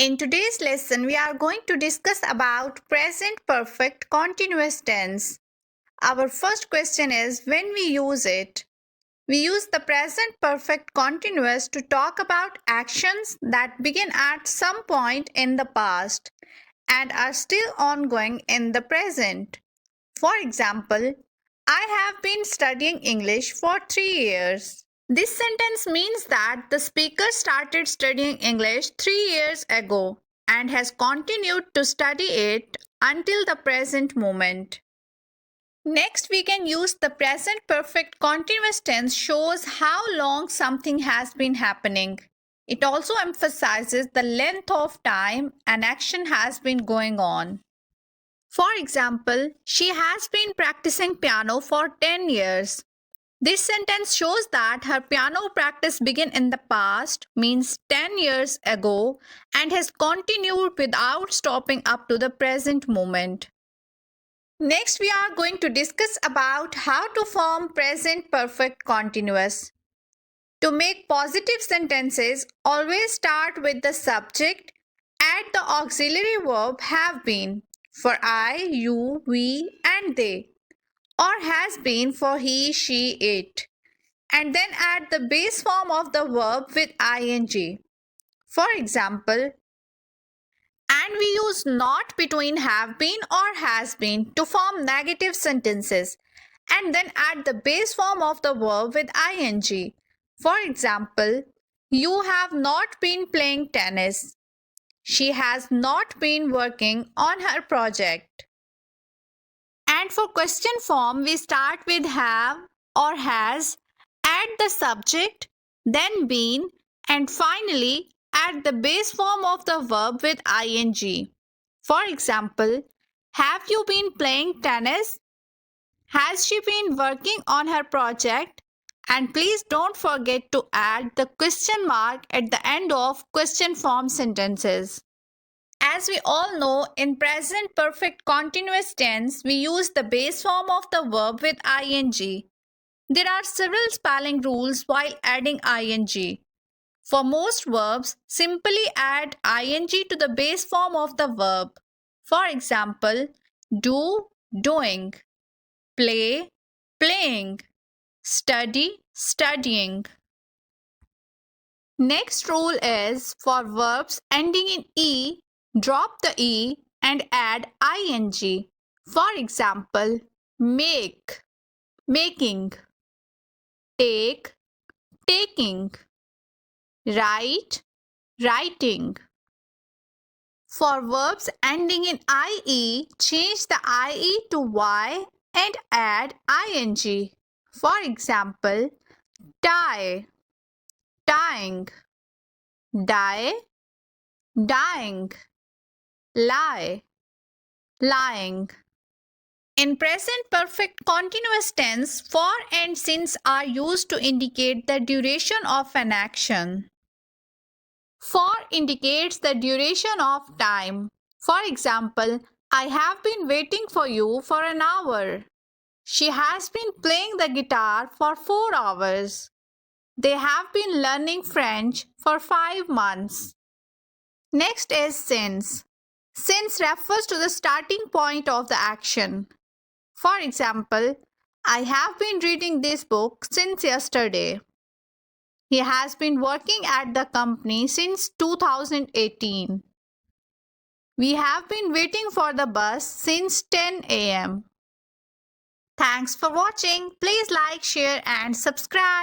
In today's lesson, we are going to discuss about present perfect continuous tense. Our first question is when we use it. We use the present perfect continuous to talk about actions that begin at some point in the past and are still ongoing in the present. For example, I have been studying English for 3 years. This sentence means that the speaker started studying English 3 years ago and has continued to study it until the present moment. Next, we can use the present perfect continuous tense shows how long something has been happening. It also emphasizes the length of time an action has been going on. For example, she has been practicing piano for 10 years. This sentence shows that her piano practice began in the past, means 10 years ago, and has continued without stopping up to the present moment. Next, we are going to discuss about how to form present perfect continuous. To make positive sentences, always start with the subject, add the auxiliary verb have been for I, you, we, and they, or has been for he, she, it, and then add the base form of the verb with ing. For example, and we use not between have been or has been to form negative sentences and then add the base form of the verb with ing. For example, you have not been playing tennis. She has not been working on her project. And for question form, we start with have or has, add the subject, then been, and finally add the base form of the verb with ing. For example, have you been playing tennis? Has she been working on her project? And please don't forget to add the question mark at the end of question form sentences. As we all know, in present perfect continuous tense, we use the base form of the verb with ing. There are several spelling rules while adding ing. For most verbs, simply add ing to the base form of the verb. For example, do, doing, play, playing, study, studying. Next rule is for verbs ending in e, drop the e and add ing. For example, make, making, take, taking, write, writing. For verbs ending in ie, change the ie to y and add ing. For example, tie, tying, die, dying, lie, lying. In present perfect continuous tense, for and since are used to indicate the duration of an action. For indicates the duration of time. For example, I have been waiting for you for an hour. She has been playing the guitar for 4 hours. They have been learning French for 5 months. Next is since. Since refers to the starting point of the action. For example, I have been reading this book since yesterday. He has been working at the company since 2018. We have been waiting for the bus since 10 a.m. Thanks for watching. Please like, share and subscribe.